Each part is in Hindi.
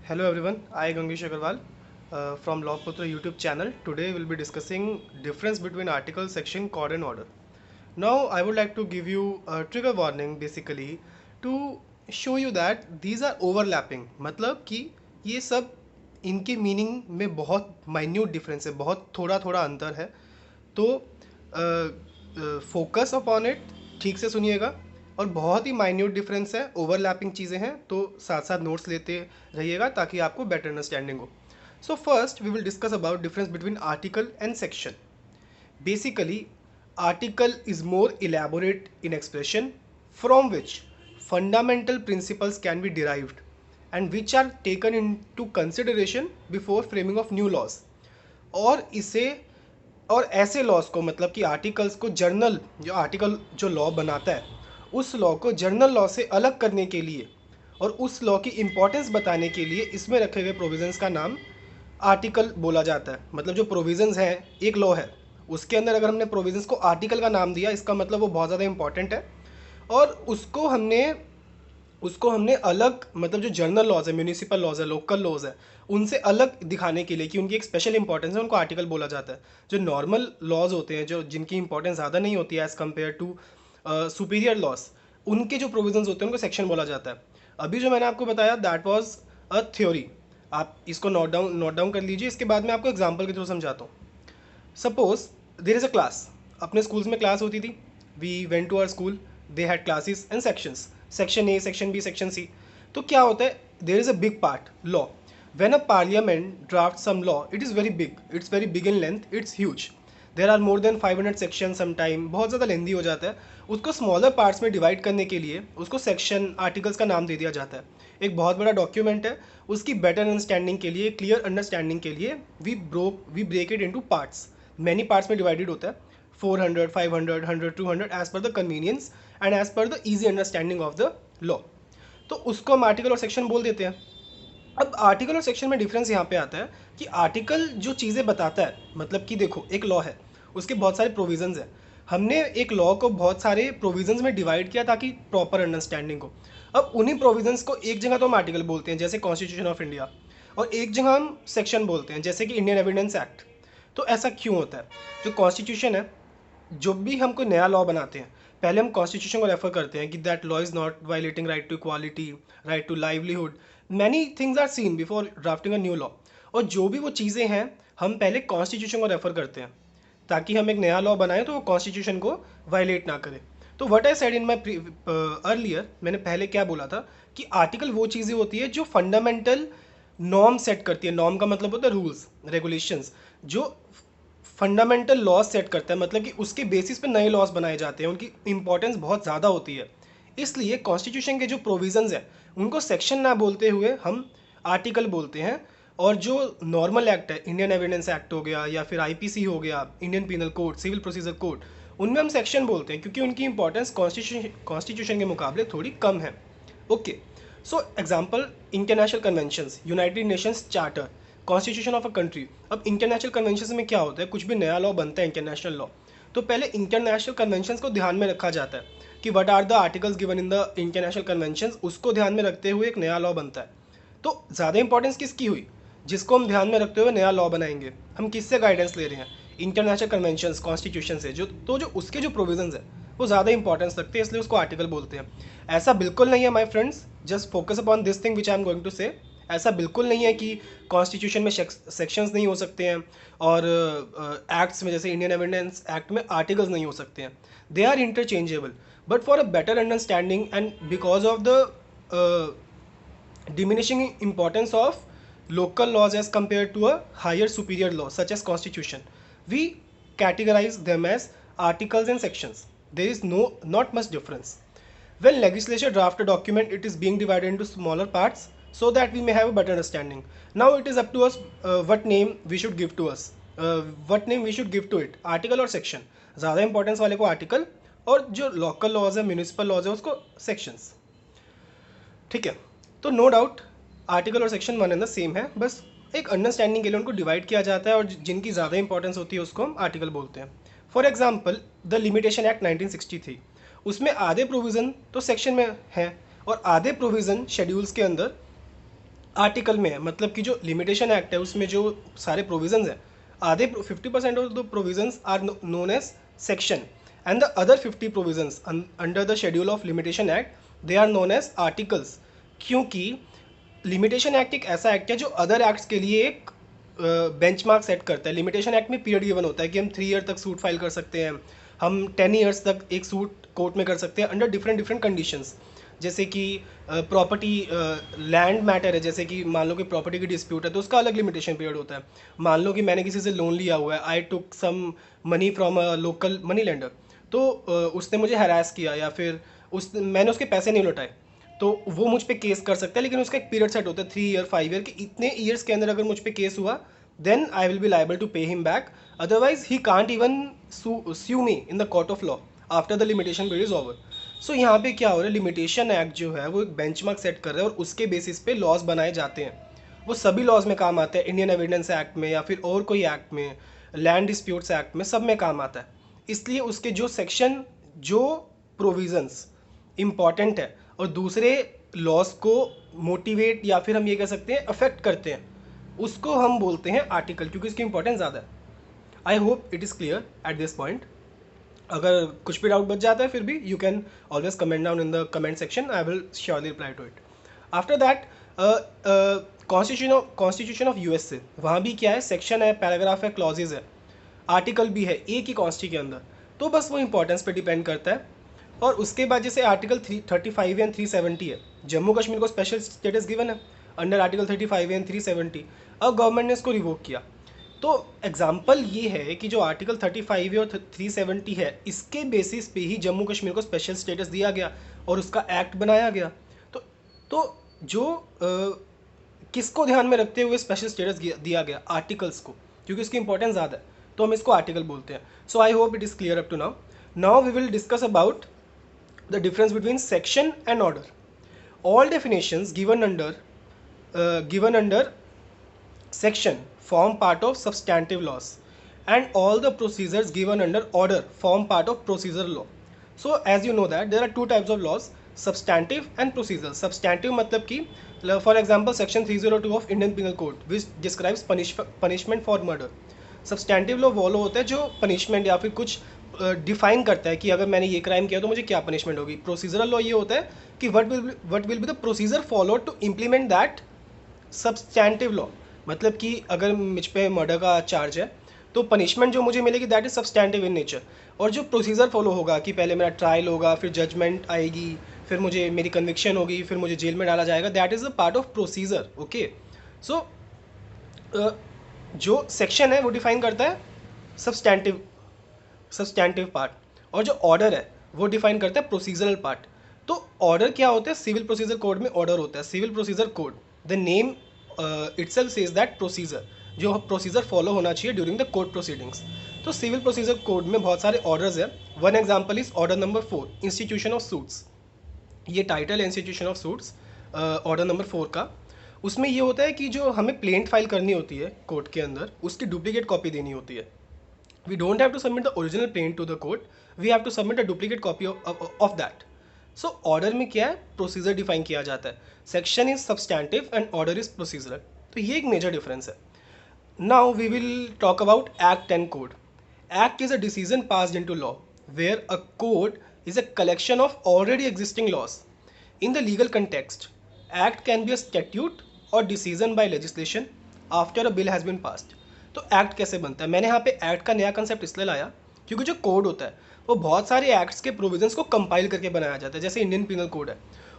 Hello everyone, I Gangesh Agarwal from Lawputra YouTube channel. Today we'll be discussing difference between article, section, chord and order. Now I would like to give you a trigger warning basically to show you that these are overlapping. मतलब कि ये सब इनके मीनिंग में बहुत माइन्यूट डिफरेंस है, बहुत थोड़ा थोड़ा अंतर है। तो फोकस अपॉन इट, ठीक से सुनिएगा। और बहुत ही माइन्यूट डिफरेंस है, ओवरलैपिंग चीज़ें हैं, तो साथ साथ नोट्स लेते रहिएगा ताकि आपको बेटर अंडरस्टैंडिंग हो। So first we will discuss about difference between article and section. Basically, article is more elaborate in expression from which fundamental principles can be derived and which are taken into consideration before framing of new laws. और इसे और ऐसे लॉज को मतलब कि आर्टिकल्स को जर्नल जो आर्टिकल जो लॉ बनाता है उस लॉ को जर्नल लॉ से अलग करने के लिए और उस लॉ की इंपॉर्टेंस बताने के लिए इसमें रखे गए प्रोविजंस का नाम आर्टिकल बोला जाता है। मतलब जो प्रोविजंस हैं, एक लॉ है उसके अंदर अगर हमने प्रोविजंस को आर्टिकल का नाम दिया, इसका मतलब वो बहुत ज़्यादा इंपॉर्टेंट है। और उसको हमने अलग, मतलब जो जर्नल लॉज है, म्यूनिसिपल लॉज है, लोकल लॉज है, उनसे अलग दिखाने के लिए कि उनकी एक स्पेशल इंपॉर्टेंस है, उनको आर्टिकल बोला जाता है। जो नॉर्मल लॉज होते हैं, जो जिनकी इंपॉर्टेंस ज़्यादा नहीं होती है as compare to superior laws, उनके जो प्रोविजंस होते हैं उनको सेक्शन बोला जाता है। अभी जो मैंने आपको बताया दैट वाज अ थ्योरी। आप इसको नोट डाउन कर लीजिए, इसके बाद मैं आपको एग्जाम्पल के थ्रू समझाता हूँ। Suppose there is a class. अपने स्कूल्स में क्लास होती थी। We went to our school, they had classes and sections, section A, section B, section C. तो क्या होता है, there is a big part law. When a parliament draft some law, it is very big in length, it's huge. There are more than 500 section, some time बहुत ज़्यादा लेंदी हो जाता है। उसको स्मॉलर पार्ट्स में डिवाइड करने के लिए उसको सेक्शन आर्टिकल्स का नाम दे दिया जाता है। एक बहुत बड़ा डॉक्यूमेंट है, उसकी बेटर अंडरस्टैंडिंग के लिए, क्लियर अंडरस्टैंडिंग के लिए we break it into parts. Many parts में डिवाइडेड होता है, 400, 500, 100, 200 as per the convenience and as per the easy understanding of the law. तो उसको हम आर्टिकल और सेक्शन बोल देते हैं। अब आर्टिकल और सेक्शन में डिफरेंस यहाँ पे आता है कि आर्टिकल जो चीज़ें बताता है, मतलब कि देखो एक लॉ है, उसके बहुत सारे प्रोविजंस हैं। हमने एक लॉ को बहुत सारे प्रोविजंस में डिवाइड किया ताकि प्रॉपर अंडरस्टैंडिंग हो। अब उन्हीं प्रोविजंस को एक जगह तो हम आर्टिकल बोलते हैं जैसे कॉन्स्टिट्यूशन ऑफ इंडिया, और एक जगह हम सेक्शन बोलते हैं जैसे कि इंडियन एविडेंस एक्ट। तो ऐसा क्यों होता है? जो कॉन्स्टिट्यूशन है, जो भी हम कोई नया लॉ बनाते हैं, पहले हम कॉन्स्टिट्यूशन को रेफर करते हैं कि that law is not violating right to equality, right to livelihood, many things are seen before drafting a new law. और जो भी वो चीज़ें हैं, हम पहले कॉन्स्टिट्यूशन को रेफर करते हैं ताकि हम एक नया लॉ बनाएं तो वो कॉन्स्टिट्यूशन को वायलेट ना करे। तो what I said in my earlier, मैंने पहले क्या बोला था कि आर्टिकल वो चीज़ें होती है जो फंडामेंटल नॉर्म सेट करती है। नॉर्म का मतलब होता है रूल्स रेगुलेशंस, जो फंडामेंटल लॉज सेट करता है, मतलब कि उसके बेसिस पे नए लॉज बनाए जाते हैं, उनकी इंपॉर्टेंस बहुत ज़्यादा होती है। इसलिए कॉन्स्टिट्यूशन के जो प्रोविजंस हैं उनको सेक्शन ना बोलते हुए हम आर्टिकल बोलते हैं। और जो नॉर्मल एक्ट है, इंडियन एविडेंस एक्ट हो गया या फिर आईपीसी हो गया, Indian penal code, civil procedure code, उनमें हम सेक्शन बोलते हैं क्योंकि उनकी इंपॉर्टेंस कॉन्स्टिट्यूशन के मुकाबले थोड़ी कम है। Okay, so example, international conventions, United Nations charter, constitution of a country. अब इंटरनेशनल कन्वेंशंस में क्या होता है, कुछ भी नया लॉ बनता है इंटरनेशनल लॉ, तो पहले इंटरनेशनल कन्वेंशंस को ध्यान में रखा जाता है कि what are the articles given in the international conventions, उसको ध्यान में रखते हुए एक नया लॉ बनता है। तो ज़्यादा इंपॉर्टेंस किसकी हुई? जिसको हम ध्यान में रखते हुए नया लॉ बनाएंगे। हम किससे गाइडेंस ले रहे हैं? इंटरनेशनल कन्वेंशंस, कॉन्स्टिट्यूशन से। जो उसके जो प्रोविजंस है वो ज़्यादा इंपॉर्टेंस रखते हैं, इसलिए उसको आर्टिकल बोलते हैं। ऐसा बिल्कुल नहीं है my friends, just focus upon this thing which I am going to say. ऐसा बिल्कुल नहीं है कि कॉन्स्टिट्यूशन में सेक्शंस नहीं हो सकते हैं और एक्ट्स में जैसे इंडियन एविडेंस एक्ट में आर्टिकल्स नहीं हो सकते हैं। They are interchangeable, but for a better understanding and because of the diminishing importance of local laws as compared to a higher superior law such as constitution, we categorize them as articles and sections. There is not much difference. When legislature draft a document, it is being divided into smaller parts so that we may have a better understanding. Now it is up to us what name we should give to us, what name we should give to it, article or section. ज़्यादा इंपॉर्टेंस वाले को आर्टिकल, और जो लोकल लॉज है, म्यूनिसिपल लॉज है, उसको सेक्शंस। ठीक है, तो नो डाउट आर्टिकल और section one and the same है, बस एक अंडरस्टैंडिंग के लिए उनको डिवाइड किया जाता है और जिनकी ज़्यादा इंपॉर्टेंस होती है उसको हम आर्टिकल बोलते हैं। For example, the limitation act 1963, उसमें आधे प्रोविज़न तो सेक्शन में हैं और आधे प्रोविज़न शेड्यूल्स के अंदर आर्टिकल में है, मतलब कि जो लिमिटेशन एक्ट है उसमें जो सारे प्रोविजंस हैं, आधे 50% of the provisions are known as section, and the other 50 provisions under the schedule of limitation act they are known as articles. क्योंकि लिमिटेशन एक्ट एक ऐसा एक्ट है जो अदर एक्ट्स के लिए एक बेंचमार्क सेट करता है। लिमिटेशन एक्ट में पीरियड गिवन होता है कि हम 3 ईयर तक सूट फाइल कर सकते हैं, हम 10 ईयर्स तक एक सूट कोर्ट में कर सकते हैं अंडर डिफरेंट डिफरेंट कंडीशंस। जैसे कि प्रॉपर्टी लैंड मैटर है, जैसे कि मान लो कि प्रॉपर्टी की डिस्प्यूट है तो उसका अलग लिमिटेशन पीरियड होता है। मान लो कि मैंने किसी से लोन लिया हुआ है, I took some money from a local money lender, तो उसने मुझे हरास किया या फिर मैंने उसके पैसे नहीं लौटाए, तो वो मुझ पे केस कर सकता है, लेकिन उसका एक पीरियड सेट होता है 3 ईयर 5 ईयर कि इतने ईयर्स के अंदर अगर मुझ पे केस हुआ then I will be liable to pay him back, otherwise he can't even sue me in the court of law after the limitation period is over. So यहाँ पे क्या हो रहा है, लिमिटेशन एक्ट जो है वो एक बेंचमार्क सेट कर रहा है और उसके बेसिस पे लॉज बनाए जाते हैं। वो सभी लॉज में काम आते हैं, इंडियन एविडेंस एक्ट में या फिर और कोई एक्ट में, लैंड डिस्प्यूट्स एक्ट में, सब में काम आता है। इसलिए उसके जो सेक्शन, जो प्रोविजंस इम्पॉर्टेंट है और दूसरे लॉज को मोटिवेट या फिर हम ये कह सकते हैं अफेक्ट करते हैं, उसको हम बोलते हैं आर्टिकल, क्योंकि इसकी इंपॉर्टेंस ज़्यादा है। I hope it is clear at this point. अगर कुछ भी डाउट बच जाता है फिर भी you can always comment down in the comment section, I will surely reply to it. After that constitution of USA, वहाँ भी क्या है, सेक्शन है, पैराग्राफ है, क्लॉजेज है, आर्टिकल भी है एक ही कॉन्स्टी के अंदर, तो बस वो इंपॉर्टेंस पे डिपेंड करता है। और उसके बाद जैसे आर्टिकल 335 एंड 370 है, जम्मू कश्मीर को स्पेशल स्टेटस गिवन है अंडर आर्टिकल 35 एंड 370, अब गवर्नमेंट ने इसको रिवोक किया। तो एग्जाम्पल ये है कि जो आर्टिकल 35 और 370 है, इसके बेसिस पे ही जम्मू कश्मीर को स्पेशल स्टेटस दिया गया और उसका एक्ट बनाया गया। तो जो किसको ध्यान में रखते हुए स्पेशल स्टेटस दिया गया, आर्टिकल्स को, क्योंकि इसकी इंपॉर्टेंस ज़्यादा है, तो हम इसको आर्टिकल बोलते हैं। So I hope it is clear up to now. Now we will discuss about the difference between section and order. All definitions given under section form part of substantive laws, and all the procedures given under order form part of procedure law. So as you know that there are two types of laws, substantive and procedural. Substantive मतलब कि for example section 302 of Indian Penal Code which describes punishment for murder. Substantive law वो लॉ होता है जो पनिशमेंट या फिर कुछ डिफाइन करता है कि अगर मैंने ये क्राइम किया तो मुझे क्या पनिशमेंट होगी। प्रोसीजरल लॉ ये होता है कि what will be the procedure follow to implement that substantive law. मतलब कि अगर मुझ पे मर्डर का चार्ज है तो पनिशमेंट जो मुझे मिलेगी that is substantive in nature, और जो प्रोसीजर फॉलो होगा कि पहले मेरा ट्रायल होगा, फिर जजमेंट आएगी, फिर मुझे मेरी कन्विक्शन होगी, फिर मुझे जेल में डाला जाएगा, that is a part of procedure. Okay, so जो सेक्शन है वो डिफाइन करता है सब्सटैंटिव पार्ट, और जो ऑर्डर है वो डिफाइन करता है प्रोसीजरल पार्ट। तो ऑर्डर क्या होता है, सिविल प्रोसीजर कोड में ऑर्डर होता है, civil procedure code, the name itself says that procedure, जो प्रोसीजर फॉलो होना चाहिए ड्यूरिंग द कोर्ट प्रोसीडिंग्स। तो सिविल प्रोसीजर कोड में बहुत सारे ऑर्डर्स हैं। One example is order number 4, institution of suits. ये टाइटल है institution of suits order number 4 का। उसमें ये होता है कि जो हमें प्लेंट फाइल करनी होती है कोर्ट के अंदर, उसकी डुप्लीकेट कॉपी देनी होती है। We don't have to submit the original plaint to the court, we have to submit a duplicate copy of that. So order में क्या है, प्रोसीजर डिफाइन किया जाता है। Section is substantive and order is procedural. तो ये एक मेजर डिफरेंस है। Now we will talk about act and code. Act is a decision passed into law, where a code is a collection of already existing laws. In the legal context, act can be a statute or decision by legislation after a bill has been passed. तो एक्ट कैसे बनता है, मैंने यहाँ पे एक्ट का नया कंसेप्ट इसलिए लाया क्योंकि जो कोड होता है वो बहुत सारे एक्ट्स के प्रोविजंस को कंपाइल करके बनाया जाता है। जैसे इंडियन पिनल कोड है,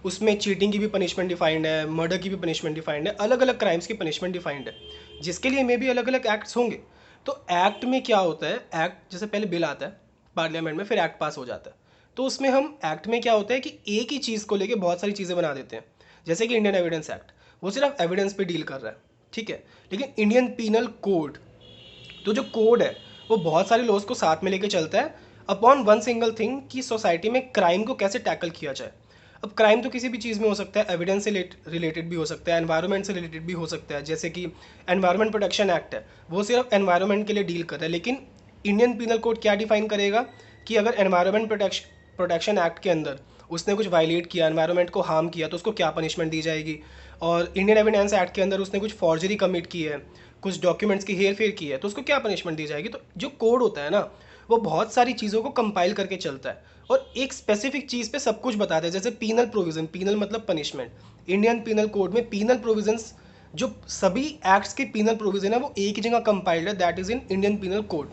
उसमें चीटिंग की भी पनिशमेंट डिफाइंड है, मर्डर की भी पनिशमेंट डिफाइंड है, अलग अलग क्राइम्स की पनिशमेंट डिफाइंड है, जिसके लिए मे भी अलग अलग एक्ट्स होंगे। तो एक्ट में क्या होता है, एक्ट जैसे पहले बिल आता है पार्लियामेंट में, फिर एक्ट पास हो जाता है, तो उसमें हम एक्ट में क्या होता है कि एक ही चीज़ को लेके बहुत सारी चीज़ें बना देते हैं। जैसे कि इंडियन एविडेंस एक्ट, वो सिर्फ एविडेंस पे डील कर रहा है, ठीक है। लेकिन इंडियन पीनल कोड, तो जो कोड है वो बहुत सारे लॉज को साथ में लेके चलता है अपॉन वन सिंगल थिंग कि सोसाइटी में क्राइम को कैसे टैकल किया जाए। अब क्राइम तो किसी भी चीज़ में हो सकता है, एविडेंस से रिलेटेड भी हो सकता है, एनवायरनमेंट से रिलेटेड भी हो सकता है। जैसे कि एनवायरनमेंट प्रोटेक्शन एक्ट है, वो सिर्फ एनवायरनमेंट के लिए डील कर रहा है, लेकिन इंडियन पीनल कोड क्या डिफाइन करेगा कि अगर एनवायरनमेंट प्रोटेक्शन एक्ट के अंदर उसने कुछ वायलेट किया, एनवायरनमेंट को हार्म किया, तो उसको क्या पनिशमेंट दी जाएगी। और इंडियन एविडेंस एक्ट के अंदर उसने कुछ फॉर्जरी कमिट की है, कुछ डॉक्यूमेंट्स की हेर फेर की है, तो उसको क्या पनिशमेंट दी जाएगी? तो जो कोड होता है ना, वो बहुत सारी चीज़ों को कंपाइल करके चलता है और एक स्पेसिफिक चीज़ पे सब कुछ बताता है। जैसे पीनल प्रोविज़न, पीनल मतलब पनिशमेंट। इंडियन पीनल कोड में पीनल प्रोविजंस, जो सभी एक्ट्स के पीनल प्रोविज़न है वो एक ही जगह कंपाइल्ड है, that is in Indian penal code.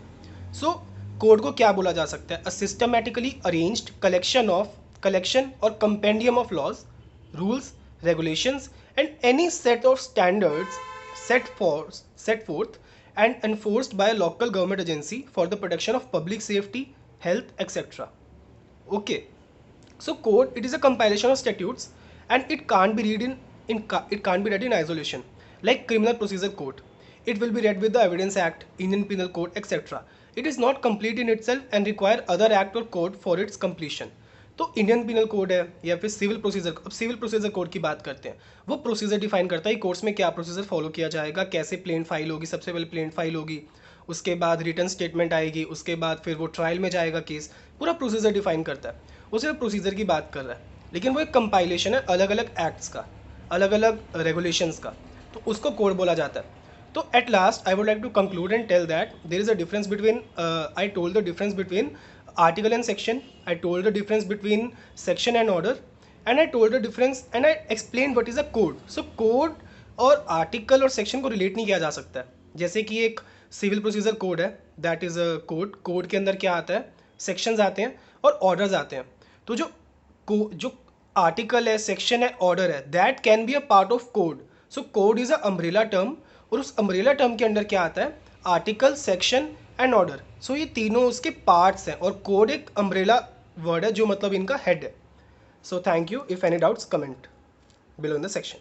So code को क्या बोला जा सकता है? अ सिस्टमैटिकली अरेंज्ड कलेक्शन और compendium of laws, rules, regulations and any set of standards set forth and enforced by a local government agency for the protection of public safety, health, etc. Okay, so code, it is a compilation of statutes and it can't be read in isolation. Like criminal procedure code, it will be read with the evidence act, Indian penal code, etc. It is not complete in itself and require other act or code for its completion. तो इंडियन पिनल कोड है या फिर सिविल प्रोसीजर, अब सिविल प्रोसीजर कोड की बात करते हैं। वो प्रोसीजर डिफाइन करता है कोर्ट्स में क्या प्रोसीजर फॉलो किया जाएगा, कैसे प्लेन फाइल होगी, सबसे पहले प्लेन फाइल होगी, उसके बाद रिटर्न स्टेटमेंट आएगी, उसके बाद फिर वो ट्रायल में जाएगा केस, पूरा प्रोसीजर डिफाइन करता है। वो सिर्फ प्रोसीजर की बात कर रहा है, लेकिन वो एक कंपाइलेशन है अलग अलग एक्ट्स का, अलग अलग रेगुलेशंस का, तो उसको कोड बोला जाता है। तो at last I would like to conclude and tell that there is a difference between, I told the difference between article and section, I told the difference between section and order, and I told the difference and I explained what is a code. So code और आर्टिकल और सेक्शन को रिलेट नहीं किया जा सकता है। जैसे कि एक सिविल प्रोसीजर कोड है, that is a code, code के अंदर क्या आता है, सेक्शंस आते हैं और ऑर्डर्स आते हैं। तो जो आर्टिकल है, सेक्शन है, ऑर्डर है, that can be a part of code. So code is a umbrella term, और उस अम्ब्रेला टर्म के अंदर क्या आता है, आर्टिकल, सेक्शन एंड ऑर्डर। सो ये तीनों उसके पार्ट्स हैं और कोड एक अम्ब्रेला वर्ड है जो मतलब इनका हेड है। So thank you. If any doubts comment below in the section.